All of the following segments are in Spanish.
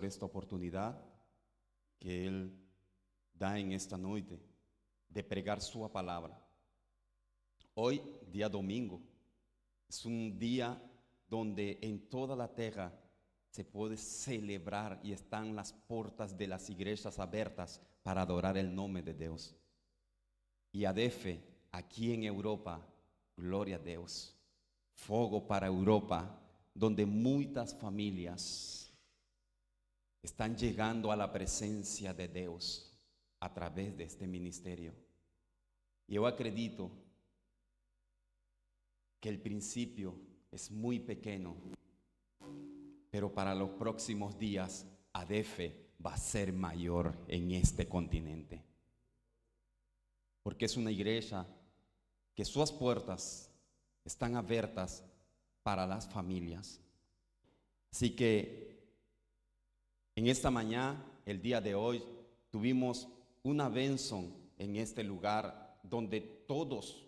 por esta oportunidad que Él da en esta noche de pregar su palabra. Hoy, día domingo, es un día donde en toda la tierra se puede celebrar y están las puertas de las iglesias abiertas para adorar el nombre de Dios. Y ADF, aquí en Europa, gloria a Dios, fuego para Europa, donde muchas familias están llegando a la presencia de Dios a través de este ministerio. Y yo acredito que el principio es muy pequeño, pero para los próximos días ADF va a ser mayor en este continente, porque es una iglesia que sus puertas están abiertas para las familias. Así que en esta mañana, el día de hoy, tuvimos una bendición en este lugar donde todos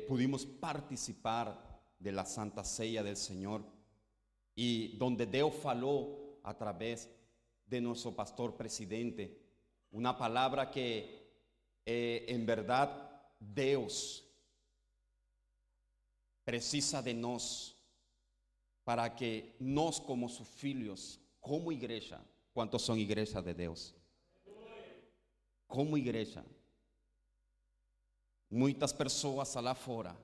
pudimos participar de la Santa Cena del Señor, y donde Dios faló a través de nuestro pastor presidente, una palabra que en verdad Dios precisa de nos para que nos como sus hijos, como iglesia, ¿cuántos son iglesia de Dios? Como iglesia, muchas personas allá afuera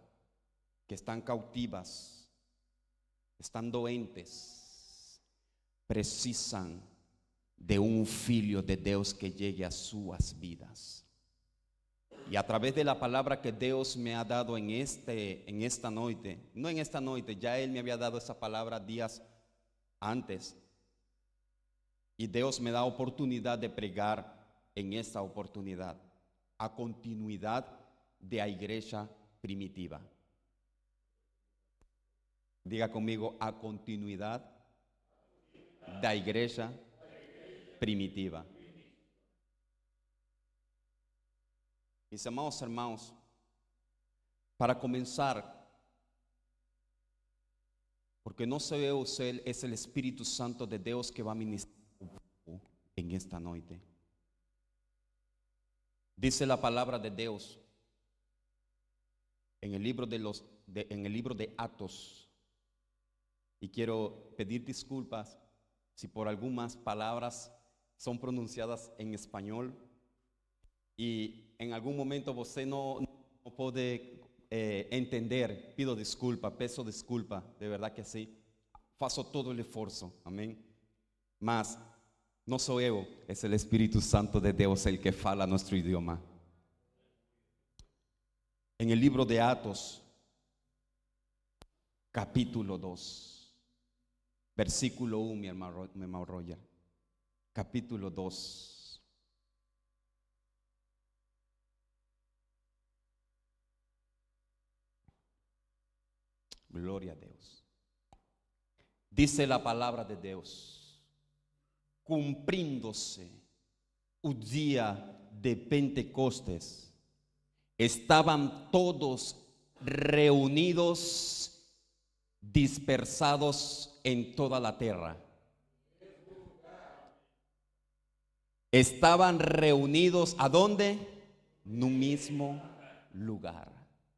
que están cautivas, están doentes, precisan de un filho de Dios que llegue a sus vidas. Y a través de la palabra que Dios me ha dado en esta noche, no en esta noche, ya Él me había dado esa palabra días antes, y Dios me da oportunidad de pregar en esta oportunidad, a continuidad de la iglesia primitiva. Diga conmigo, a continuidad de la iglesia primitiva. Mis amados hermanos, para comenzar, porque no soy yo, es el Espíritu Santo de Dios que va a ministrar en esta noche. Dice la palabra de Dios en el libro en el libro de Atos, y quiero pedir disculpas si por algunas palabras son pronunciadas en español y en algún momento usted no puede entender. Pido disculpa, peço disculpa, de verdad que sí. Faço todo el esfuerzo, amén. Mas no soy yo, es el Espíritu Santo de Dios el que fala nuestro idioma. En el libro de Atos, capítulo 2, versículo 1, mi hermano Roger. Capítulo 2. Gloria a Dios. Dice la palabra de Dios: cumpliéndose el día de Pentecostes, estaban todos reunidos, dispersados en toda la tierra. Estaban reunidos, ¿a dónde? En un mismo lugar.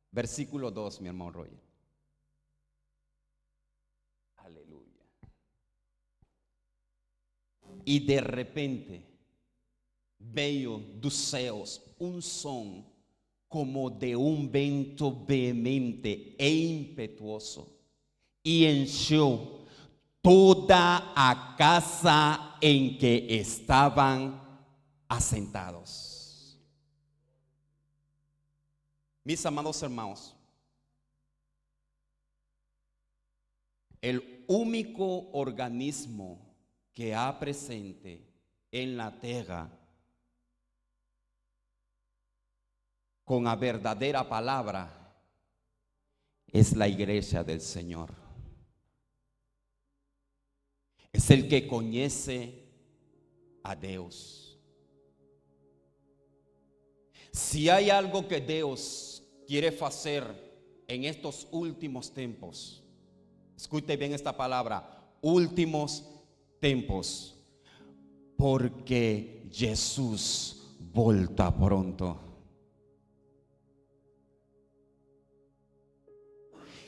Versículo 2, mi hermano Roger. Aleluya. Y de repente veio dos céus un som como de un vento vehemente e impetuoso, y encheu toda a casa en que estaban asentados. Mis amados hermanos, el único organismo que ha presente en la tierra con la verdadera palabra es la iglesia del Señor. Es el que conoce a Dios. Si hay algo que Dios quiere hacer en estos últimos tiempos, escuche bien esta palabra, últimos tempos, porque Jesus volta pronto.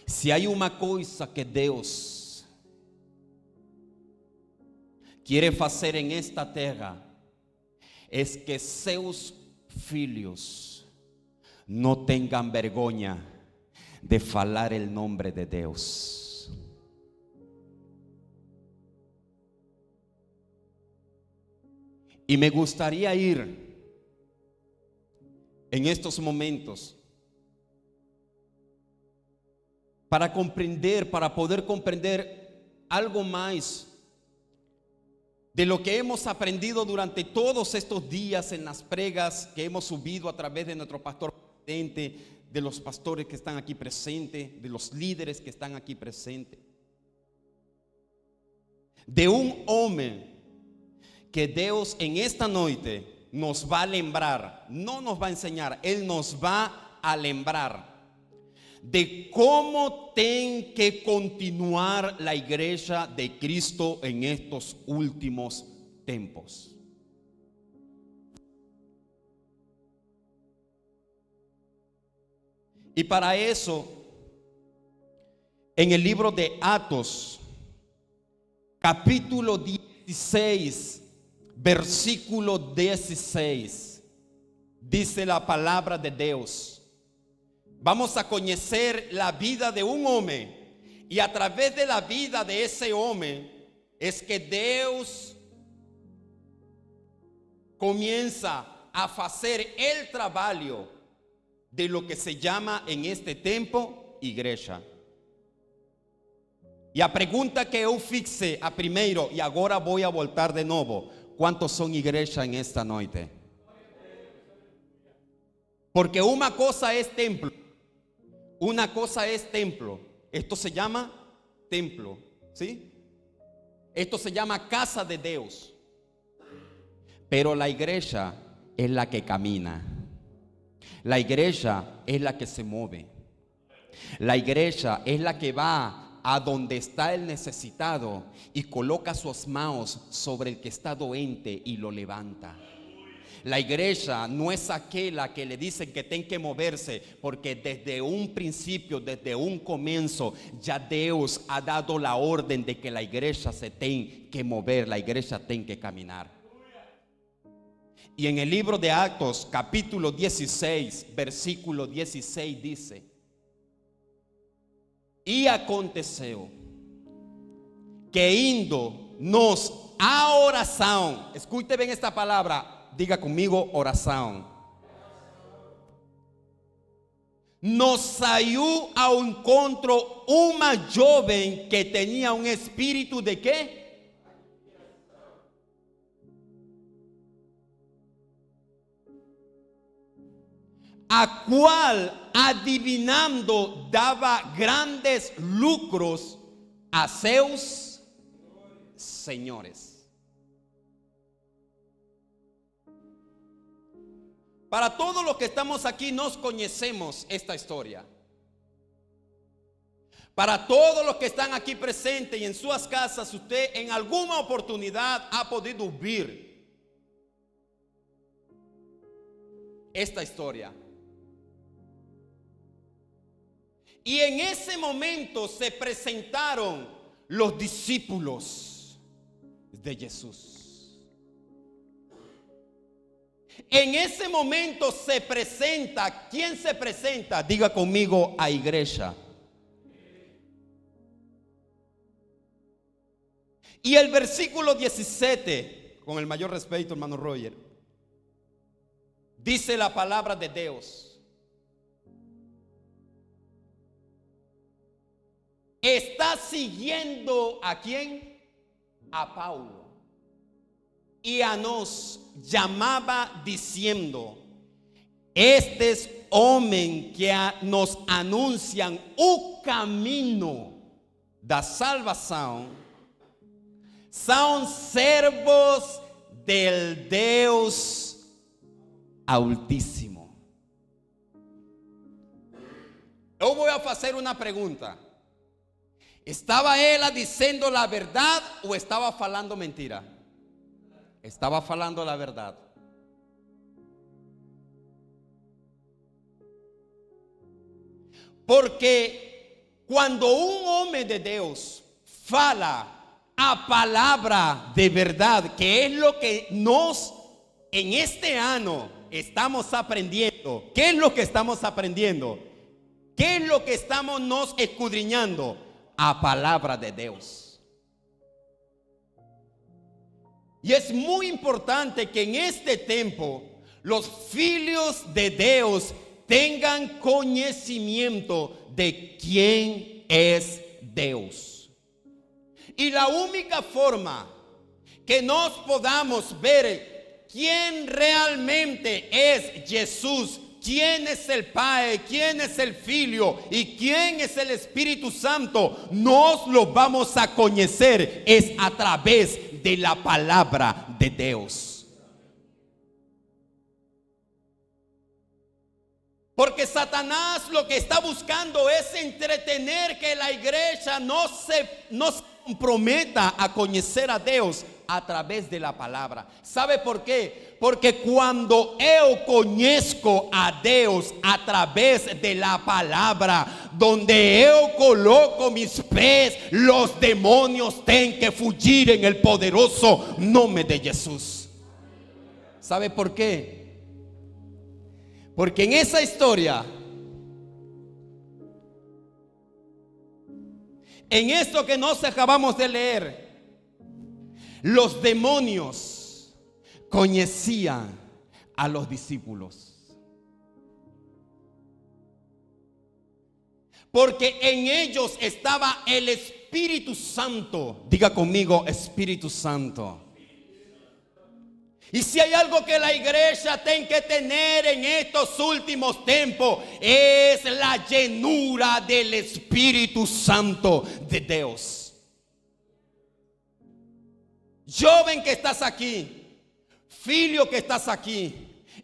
Se há uma coisa que Deus quer fazer em esta terra, é que seus filhos não tenham vergonha de falar o nome de Deus. E me gustaría ir en estos momentos para comprender, para poder comprender algo más de lo que hemos aprendido durante todos estos días en las pregas que hemos subido a través de nuestro pastor presidente, de los pastores que están aquí presentes, de los líderes que están aquí presentes, de un hombre que Deus en esta noite nos va a lembrar, no nos va a enseñar, Él nos va a lembrar de cómo tem que continuar la iglesia de Cristo en estos últimos tiempos. Y para eso, en el libro de Atos, capítulo 16, versículo 16, dice la palabra de Dios. Vamos a conocer la vida de un hombre, y a través de la vida de ese hombre es que Dios comienza a hacer el trabajo de lo que se llama en este tiempo igreja. E a pergunta que eu fixe a primeiro, e agora vou a voltar de novo: quantos são igreja em esta noite? Porque uma coisa é templo, uma coisa é templo. Esto se llama templo, ¿sí? Esto se llama casa de Dios. Pero la iglesia es la que camina. La iglesia es la que se mueve. La iglesia es la que va a donde está el necesitado y coloca sus manos sobre el que está doente y lo levanta. La iglesia no es aquella que le dicen que tiene que moverse, porque desde un principio, desde un comienzo, ya Dios ha dado la orden de que la iglesia se tiene que mover, la iglesia tiene que caminar. Y en el libro de Actos, capítulo 16, versículo 16 dice: y aconteceu que indo nos a oração, escute bem esta palavra, diga comigo oração, nos saiu ao encontro uma jovem que tinha um espírito de quê? A cual, adivinando, dava grandes lucros a seus senhores. Para todos los que estamos aquí, nos conocemos esta historia. Para todos los que están aquí presentes y en sus casas, usted en alguna oportunidad ha podido ver esta historia. Y en ese momento se presentaron los discípulos de Jesús. En ese momento se presenta, ¿quién se presenta? Diga conmigo, a iglesia. Y el versículo 17, con el mayor respeto, hermano Roger, dice la palabra de Dios: está siguiendo ¿a quién? A Paulo. Y a nos llamaba diciendo: estes homens que nos anuncian o caminho da salvação são servos del Deus Altíssimo. Eu vou fazer uma pergunta. ¿Estaba él diciendo la verdad o estaba falando mentira? Estaba falando la verdad. Porque cuando un hombre de Dios fala a palabra de verdad, que es lo que nos en este año estamos aprendiendo. ¿Qué es lo que estamos aprendiendo? ¿Qué es lo que estamos nos escudriñando? A palabra de Dios. Y es muy importante que en este tiempo los hijos de Dios tengan conocimiento de quién es Dios. Y la única forma que nos podamos ver quién realmente es Jesús, quién es el Padre, quién es el Hijo y quién es el Espíritu Santo, nos lo vamos a conocer es a través de la palabra de Dios. Porque Satanás lo que está buscando es entretener que la iglesia no se comprometa a conocer a Dios a través de la palabra. ¿Sabe por qué? Porque cuando yo conozco a Dios a través de la palabra, donde yo coloco mis pies, los demonios tienen que fugir en el poderoso nombre de Jesús. ¿Sabe por qué? Porque en esa historia, en esto que nos acabamos de leer, los demonios conocían a los discípulos. Porque en ellos estaba el Espíritu Santo. Diga conmigo, Espíritu Santo. Y si hay algo que la iglesia tiene que tener en estos últimos tiempos, es la llenura del Espíritu Santo de Dios. Joven que estás aquí, filho que estás aquí,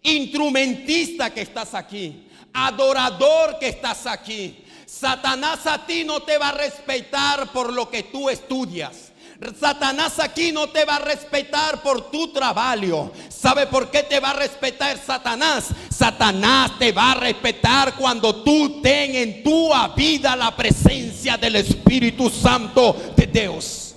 instrumentista que estás aquí, adorador que estás aquí, Satanás a ti no te va a respetar por lo que tú estudias. Satanás aquí no te va a respetar por tu trabajo. ¿Sabe por qué te va a respetar Satanás? Satanás te va a respetar cuando tú tengas en tu vida la presencia del Espíritu Santo de Dios.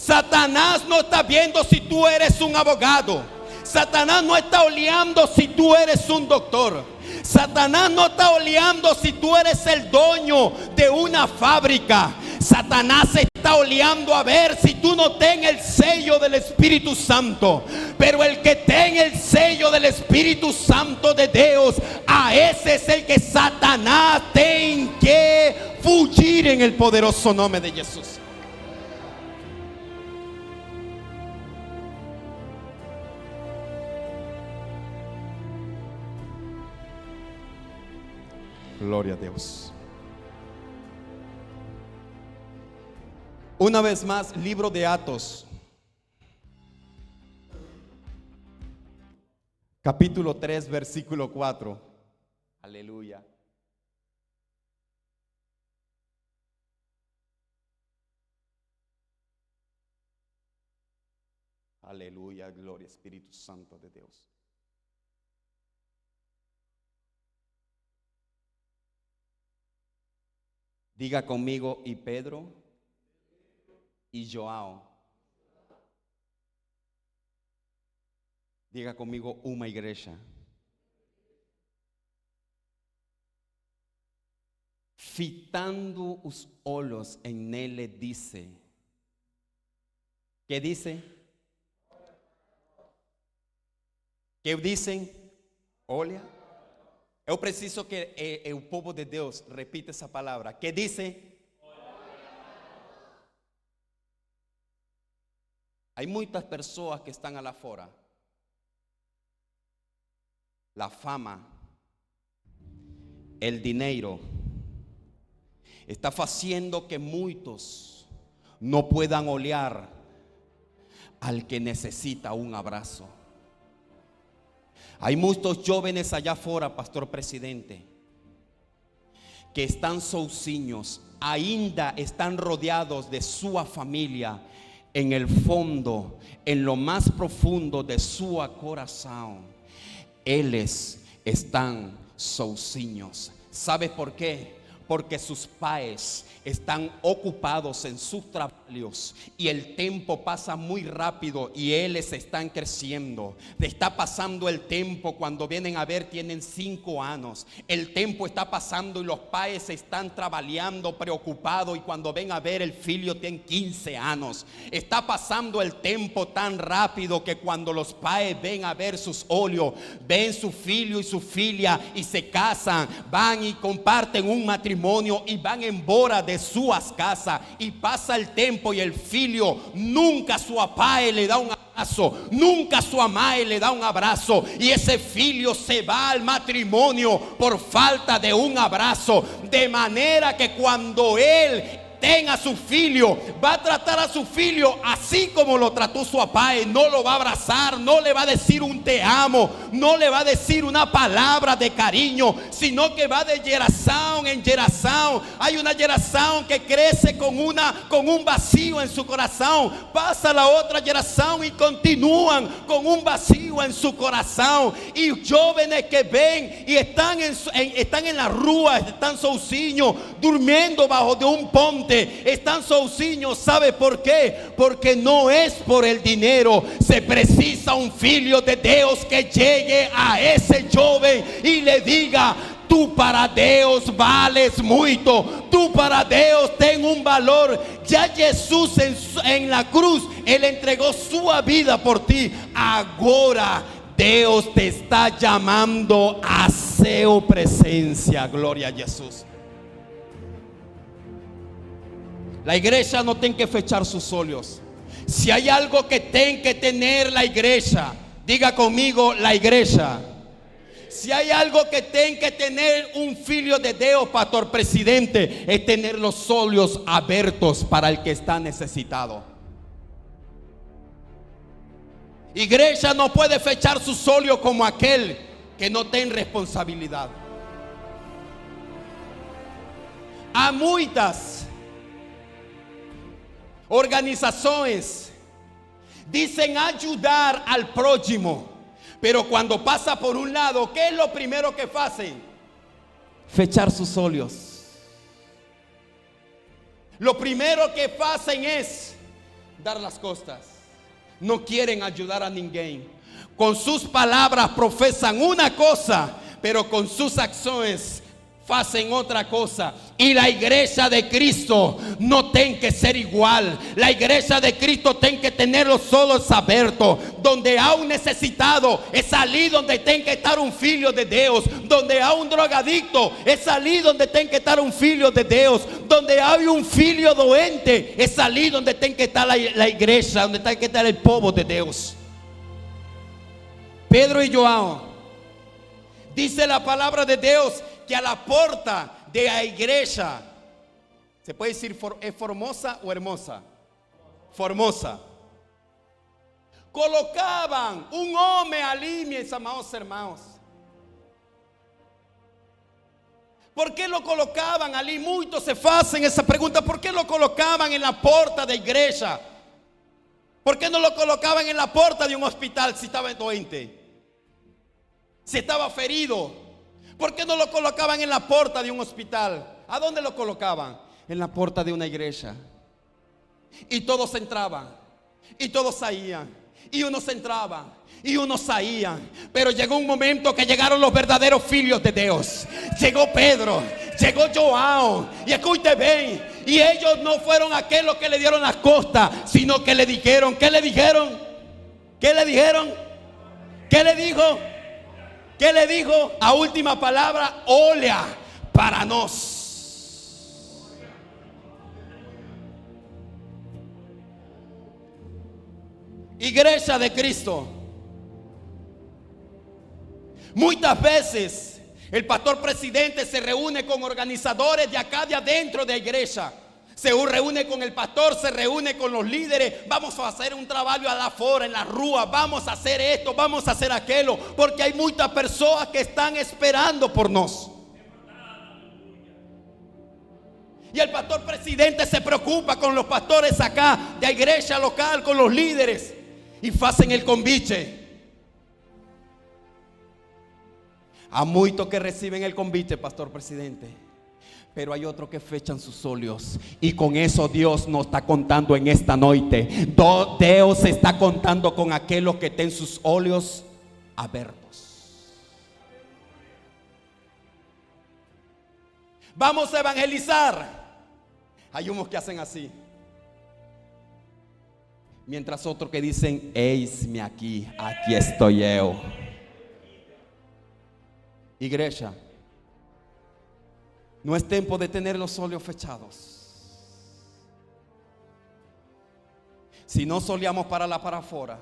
Satanás no está viendo si tú eres un abogado. Satanás no está oleando si tú eres un doctor. Satanás no está oleando si tú eres el dueño de una fábrica. Satanás está oleando a ver si tú no tienes el sello del Espíritu Santo. Pero el que tiene el sello del Espíritu Santo de Dios, a ese es el que Satanás tiene que fugir en el poderoso nombre de Jesús. Gloria a Dios. Una vez más, libro de Atos, capítulo 3, versículo 4. Aleluya. Aleluya, gloria, Espíritu Santo de Dios. Diga conmigo, y Pedro y Joao. Diga conmigo, una iglesia. Fitando os olhos en ele dice. ¿Qué dice? ¿Qué dicen? Olha. Eu preciso que el pueblo de Dios repita esa palabra. ¿Qué dice? Hay muchas personas que están allá afuera. La fama, el dinero, está haciendo que muchos no puedan olear al que necesita un abrazo. Hay muchos jóvenes allá afuera, pastor presidente, que están sozinhos, ainda están rodeados de su familia, en el fondo, en lo más profundo de su corazón, ellos están sozinhos. ¿Sabe por qué? Porque sus padres están ocupados en sus trabajos y el tiempo pasa muy rápido y ellos están creciendo. Está pasando el tiempo, cuando vienen a ver tienen 5 años. El tiempo está pasando y los padres están trabajando, preocupados, y cuando ven a ver el filho tiene 15 años. Está pasando el tiempo tan rápido que cuando los padres ven a ver sus olhos, ven su filho y su filha y se casan, van y comparten un matrimonio y van embora de suas casas, y pasa el tiempo y el filho nunca a su pai le da un abrazo, nunca a su madre le da un abrazo, y ese filho se va al matrimonio por falta de un abrazo, de manera que cuando él tenga a su filho, va a tratar a su filho así como lo trató su pai. No lo va a abrazar, no le va a decir un te amo, no le va a decir una palabra de cariño, sino que va de geración en geración. Hay una geración que crece con un vacío en su corazón, pasa la otra geración y continúan con un vacío en su corazón. Y jóvenes que ven y están en la rúa, están sozinhos, durmiendo bajo de un ponte, están sozinhos. ¿Sabe por qué? Porque no es por el dinero. Se precisa un filho de Dios que llegue a ese joven y le diga: tú para Dios vales mucho, tú para Dios ten un valor. Ya Jesús en la cruz, Él entregó su vida por ti. Ahora Dios te está llamando a su presencia. Gloria a Jesús. La iglesia no tiene que fechar sus ojos. Si hay algo que tiene que tener la iglesia, diga conmigo: la iglesia. Si hay algo que tiene que tener un filho de Dios, pastor presidente, es tener los ojos abiertos para el que está necesitado. Iglesia no puede fechar sus ojos como aquel que no tiene responsabilidad. Há muitas organizaciones dicen ayudar al prójimo, pero cuando pasa por un lado, ¿qué es lo primero que hacen? Fechar sus ojos. Lo primero que hacen es dar las costas. No quieren ayudar a ninguém. Con sus palabras profesan una cosa, pero con sus acciones hacen otra cosa. Y la iglesia de Cristo no tiene que ser igual. La iglesia de Cristo tiene que tener los ojos abiertos. Donde hay un necesitado, es allí donde tiene que estar un filho de Dios. Donde hay un drogadicto, es allí donde tiene que estar un filho de Dios. Donde hay un filho doente, es allí donde tiene que estar la iglesia, donde tiene que estar el pueblo de Dios. Pedro y João, dice la palabra de Dios que a la puerta de la iglesia, se puede decir, ¿es formosa o hermosa? Formosa. Colocaban un hombre allí, mis amados hermanos. ¿Por qué lo colocaban allí? Muchos se hacen esa pregunta. ¿Por qué lo colocaban en la puerta de iglesia? ¿Por qué no lo colocaban en la puerta de un hospital si estaba doente? Si estaba ferido. ¿Por qué no lo colocaban en la puerta de un hospital? ¿A dónde lo colocaban? En la puerta de una iglesia. Y todos entraban, y todos salían, y unos entraban, y unos salían. Pero llegó un momento que llegaron los verdaderos filhos de Dios. Llegó Pedro, llegó João, y escuche bien, y ellos no fueron aquellos que le dieron las costas, sino que le dijeron, ¿qué le dijeron? ¿Qué le dijeron? ¿Qué le dijo? ¿Qué le dijo? A última palabra: olha para nós. Iglesia de Cristo. Muchas veces el pastor presidente se reúne con organizadores de acá de adentro de la iglesia. Se reúne con el pastor, se reúne con los líderes. Vamos a hacer un trabajo allá afuera en la rúa. Vamos a hacer esto, vamos a hacer aquello. Porque hay muchas personas que están esperando por nos. Y el pastor presidente se preocupa con los pastores acá de la iglesia local, con los líderes, y hacen el convite. Há muchos que reciben el convite, pastor presidente, pero hay otros que fechan sus olhos, y con eso Dios nos está contando en esta noche. Dios está contando con aquellos que tienen sus olhos abiertos. Vamos a evangelizar. Hay unos que hacen así, mientras otros que dicen: eisme aquí, aquí estoy yo. Iglesia, no es tiempo de tener los olhos fechados. Si no solíamos para afuera,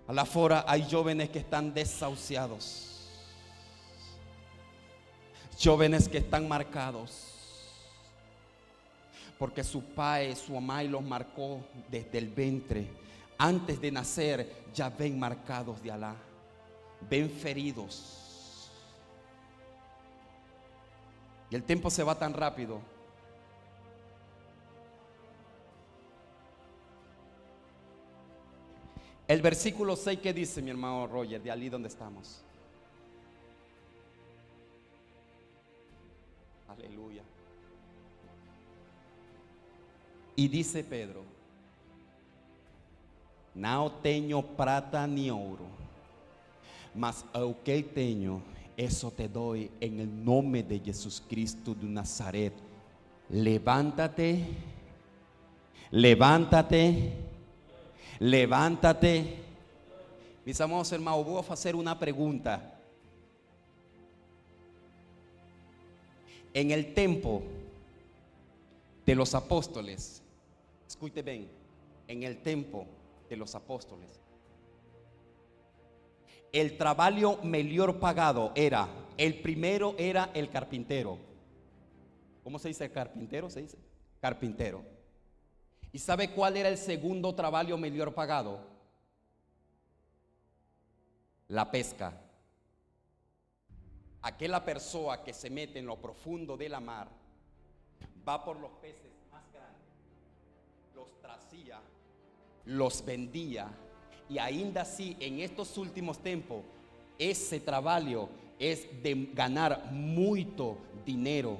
afuera hay jóvenes que están desahuciados, jóvenes que están marcados, porque su padre, su mamá los marcó desde el vientre. Antes de nacer ya ven marcados de Alá, ven feridos. Y el tiempo se va tan rápido. El versículo 6 que dice, mi hermano Roger, de allí donde estamos. Aleluya. Y dice Pedro: no tengo plata ni oro, mas o que tengo, eso te doy en el nombre de Jesucristo de Nazaret. Levántate, levántate, levántate. Mis amados hermanos, voy a hacer una pregunta. En el tiempo de los apóstoles, escuche bien, en el tiempo de los apóstoles, el trabajo mejor pagado era, el primero era el carpintero. ¿Cómo se dice carpintero? Se dice carpintero. ¿Y sabe cuál era el segundo trabajo mejor pagado? La pesca. Aquella persona que se mete en lo profundo de la mar, va por los peces más grandes, los tracía, los vendía, y ainda así en estos últimos tiempos ese trabajo es de ganar mucho dinero.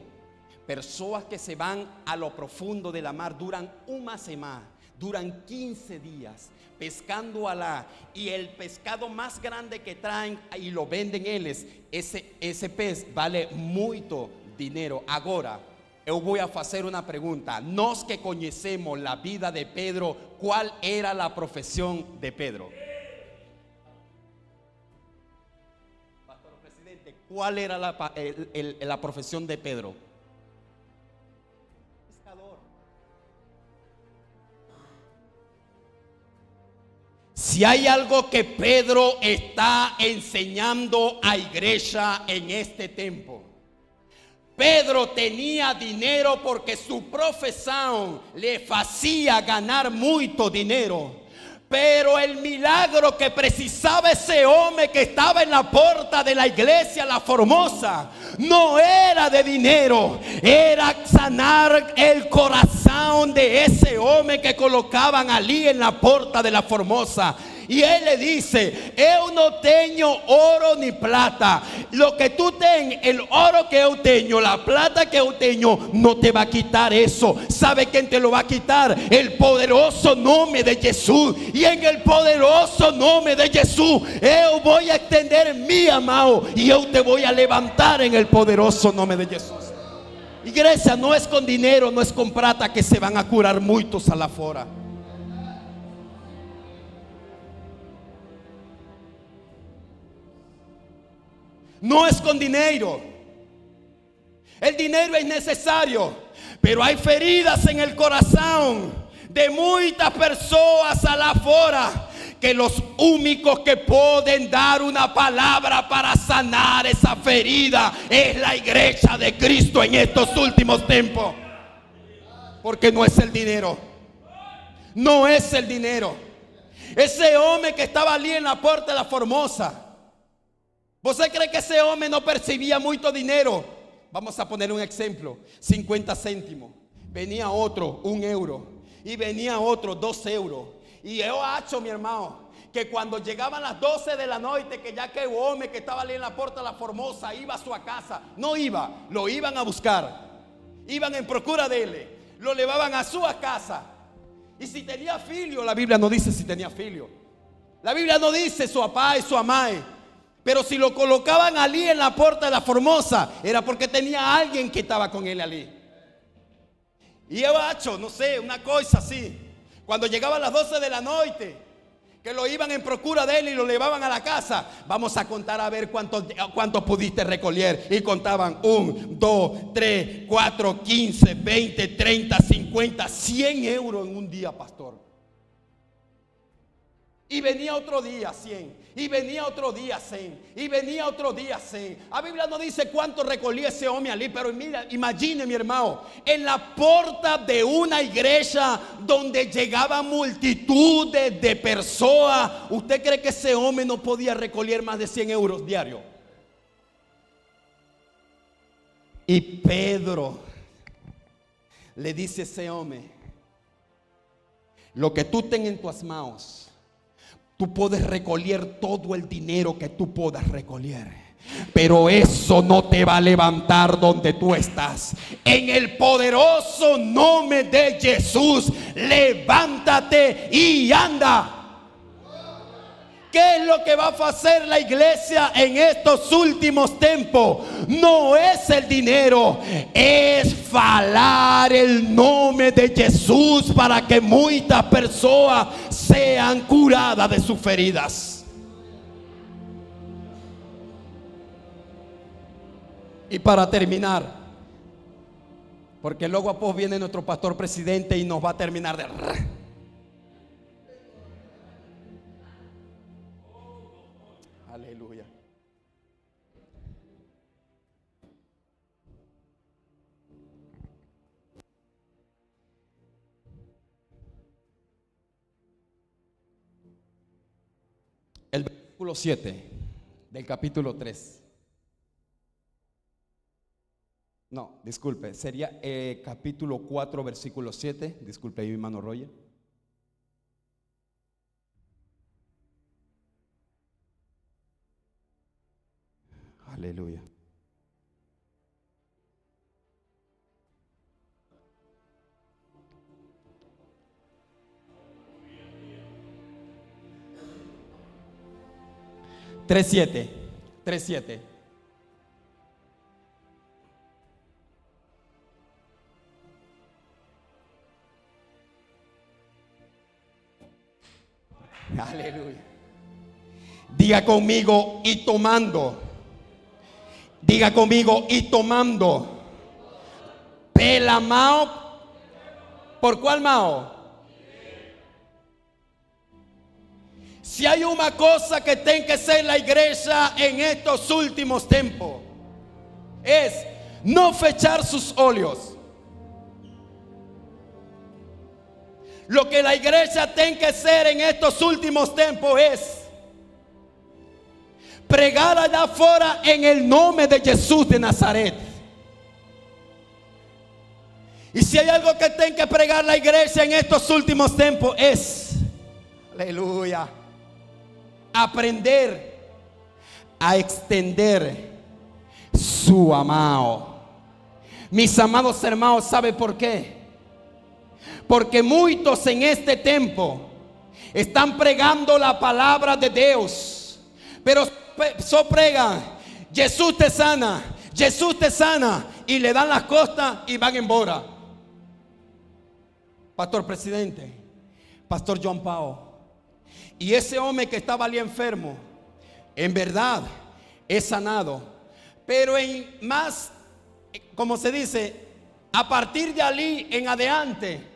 Personas que se van a lo profundo de la mar duran una semana, duran 15 días pescando alá, y el pescado más grande que traen y lo venden ellos, ese pez vale mucho dinero. Ahora yo voy a hacer una pregunta. Nos que conocemos la vida de Pedro, ¿cuál era la profesión de Pedro? Pastor presidente, ¿cuál era la profesión de Pedro? Pescador. Si hay algo que Pedro está enseñando a iglesia en este tiempo, Pedro tenía dinero porque su profesión le hacía ganar mucho dinero. Pero el milagro que precisaba ese hombre que estaba en la puerta de la iglesia La Formosa no era de dinero, era sanar el corazón de ese hombre que colocaban allí en la puerta de La Formosa. Y él le dice: yo no tengo oro ni plata. Lo que tú ten, el oro que yo tengo, la plata que yo tengo, no te va a quitar eso. ¿Sabe quién te lo va a quitar? El poderoso nombre de Jesús. Y en el poderoso nombre de Jesús yo voy a extender mi amado, y yo te voy a levantar en el poderoso nombre de Jesús. Iglesia, no es con dinero, no es con plata que se van a curar muchos allá afuera. No es con dinero. El dinero es necesario, pero hay feridas en el corazón de muchas personas allá afuera, que los únicos que pueden dar una palabra para sanar esa ferida es la iglesia de Cristo en estos últimos tiempos. Porque no es el dinero, no es el dinero. Ese hombre que estaba allí en la puerta de La Formosa, ¿usted cree que ese hombre no percibía mucho dinero? vamos a poner un ejemplo, 50 céntimos. Venía otro, 1 euro. Y venía otro, 2 euros. Y yo hacho, mi hermano, que cuando llegaban las 12 de la noche, que ya que el hombre que estaba allí en la puerta de la Formosa iba a su casa, no iba, lo iban a buscar. Iban en procura de él, lo llevaban a su casa. Y si tenía filio, la Biblia no dice si tenía filio. La Biblia no dice su papá y su mamá. Pero si lo colocaban allí en la puerta de la Formosa, era porque tenía a alguien que estaba con él allí. Y yo hecho, no sé, una cosa así. Cuando llegaban las 12 de la noche, que lo iban en procura de él y lo llevaban a la casa, vamos a contar a ver cuánto pudiste recoger. Y contaban 1, 2, 3, 4, 15, 20, 30, 50, 100 euros en un día, pastor. Y venía otro día 100. Y venía otro día 100. Y venía otro día 100. La Biblia no dice cuánto recolía ese hombre allí. Pero mira, imagine, mi hermano, en la puerta de una iglesia donde llegaban multitudes de personas, ¿usted cree que ese hombre no podía recoger más de 100 euros diarios? Y Pedro le dice a ese hombre: lo que tú tengas en tus manos, tú puedes recoger todo el dinero que tú puedas recoger, pero eso no te va a levantar donde tú estás. En el poderoso nombre de Jesús, levántate y anda. ¿Qué es lo que va a hacer la iglesia en estos últimos tiempos? No es el dinero, es falar el nombre de Jesús para que muchas personas sean curadas de sus feridas. Y para terminar, porque luego a poco viene nuestro pastor presidente y nos va a terminar de... Aleluya. El versículo 7 del capítulo 3. No, disculpe, sería capítulo 4, versículo 7. Disculpe ahí, mi hermano Roger. Aleluya. Tres siete. Aleluya. Diga conmigo: y tomando. Diga conmigo: y tomando. Pela mao. ¿Por cuál mao? Si hay una cosa que tiene que ser la iglesia en estos últimos tiempos, es no fechar sus óleos. Lo que la iglesia tiene que ser en estos últimos tiempos es pregar allá afuera en el nombre de Jesús de Nazaret. Y si hay algo que tiene que pregar la iglesia en estos últimos tiempos es, aleluya, aprender a extender su amado. Mis amados hermanos, ¿sabe por qué? Porque muchos en este tiempo están pregando la palabra de Dios, pero pregan: Jesús te sana, Jesús te sana, y le dan las costas y van embora. Pastor presidente, Pastor John Pao, y ese hombre que estaba allí enfermo, en verdad es sanado, pero en más, como se dice, a partir de allí en adelante,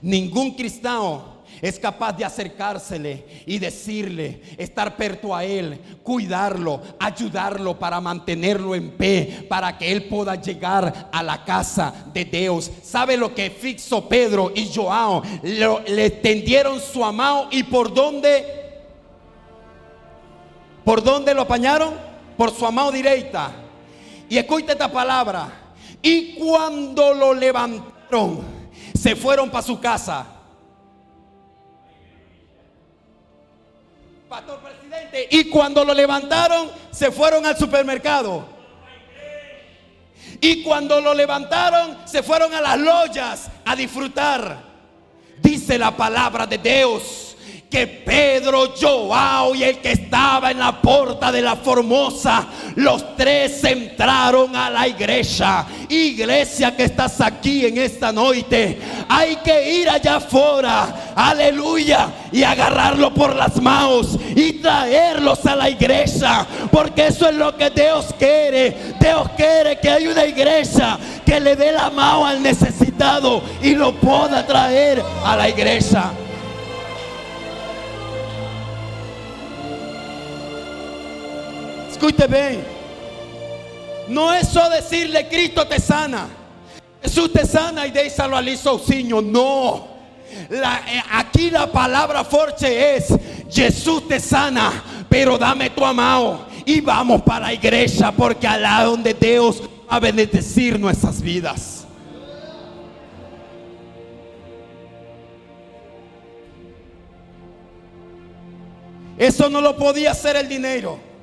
ningún cristiano es capaz de acercársele y decirle, estar perto a él, cuidarlo, ayudarlo para mantenerlo en pie, para que él pueda llegar a la casa de Dios. ¿Sabe lo que fixó Pedro y Joao? Le tendieron su amado, y ¿por dónde lo apañaron? Por su amado derecha. Y escucha esta palabra. Y cuando lo levantaron, se fueron para su casa. Pastor presidente. Y cuando lo levantaron, se fueron al supermercado. Y cuando lo levantaron, se fueron a las logias a disfrutar. Dice la palabra de Dios que Pedro, Joao y el que estaba en la puerta de la Formosa, los tres entraron a la iglesia. Iglesia que estás aquí en esta noche, hay que ir allá afuera, aleluya, y agarrarlo por las manos y traerlos a la iglesia, porque eso es lo que Dios quiere. Dios quiere que haya una iglesia que le dé la mano al necesitado y lo pueda traer a la iglesia. Escuche bien, no es solo decirle Cristo te sana, Jesús te sana y déjalo ali sozinho. No, aquí la palabra fuerte es Jesús te sana, pero dame tu mano y vamos para la iglesia, porque allá donde Dios va a bendecir nuestras vidas. Eso no lo podía hacer el dinero.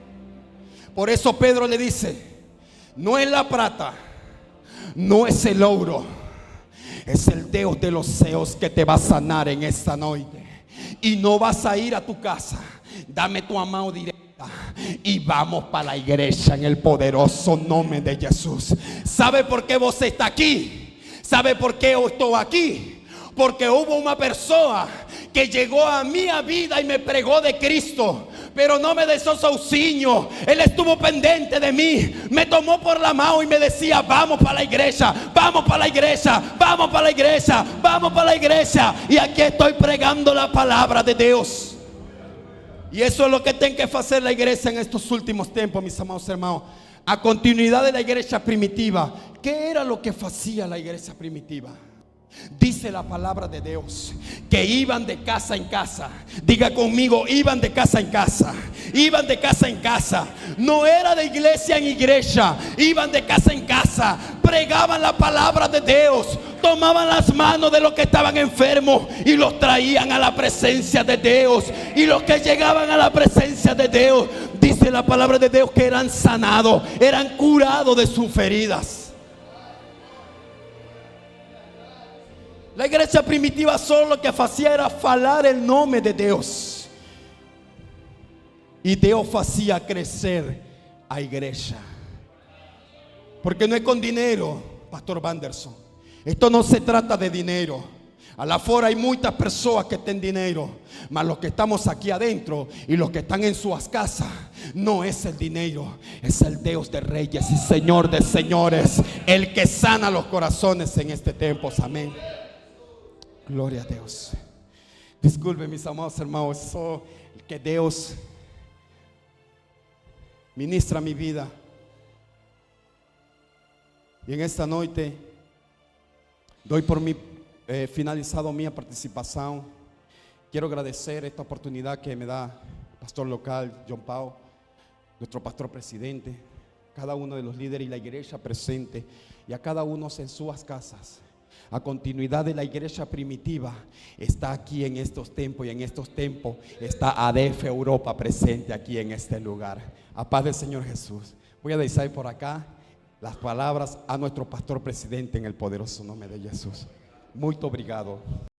Por eso Pedro le dice, no es la plata, no es el oro, es el Dios de los cielos que te va a sanar en esta noche. Y no vas a ir a tu casa, dame tu mano directa y vamos para la iglesia en el poderoso nombre de Jesús. ¿Sabe por qué vos estás aquí? ¿Sabe por qué yo estoy aquí? Porque hubo una persona que llegó a mi vida y me pregó de Cristo, pero no me dejó sozinho. Él estuvo pendiente de mí, me tomó por la mano y me decía, vamos para la iglesia, vamos para la iglesia, vamos para la iglesia, vamos para la iglesia. Y aquí estoy pregando la palabra de Dios. Y eso es lo que tiene que hacer la iglesia en estos últimos tiempos, mis amados hermanos. A continuidad de la iglesia primitiva, ¿qué era lo que hacía la iglesia primitiva? Dice la palabra de Dios que iban de casa en casa. Diga conmigo, iban de casa en casa. Iban de casa en casa. No era de iglesia en iglesia, iban de casa en casa. Pregaban la palabra de Dios, tomaban las manos de los que estaban enfermos y los traían a la presencia de Dios. Y los que llegaban a la presencia de Dios, dice la palabra de Dios que eran sanados, eran curados de sus feridas. La iglesia primitiva solo lo que hacía era falar el nombre de Dios. Y Dios hacía crecer a iglesia. Porque no es con dinero, Pastor Wanderson. Esto no se trata de dinero. Allá afuera hay muchas personas que tienen dinero, mas los que estamos aquí adentro y los que están en sus casas, no es el dinero, es el Dios de reyes y Señor de señores, el que sana los corazones en este tiempo. Amén. Gloria a Dios. Disculpe, mis amados hermanos, eso que Dios ministra mi vida. Y en esta noche doy por mí finalizado mi participación. Quiero agradecer esta oportunidad que me da el pastor local John Pau, nuestro pastor presidente, cada uno de los líderes y la iglesia presente, y a cada uno en sus casas. A continuidad de la iglesia primitiva está aquí en estos tiempos, y en estos tiempos está ADF Europa presente aquí en este lugar. A paz del Señor Jesús. Voy a decir por acá las palabras a nuestro pastor presidente en el poderoso nombre de Jesús. Muy obrigado.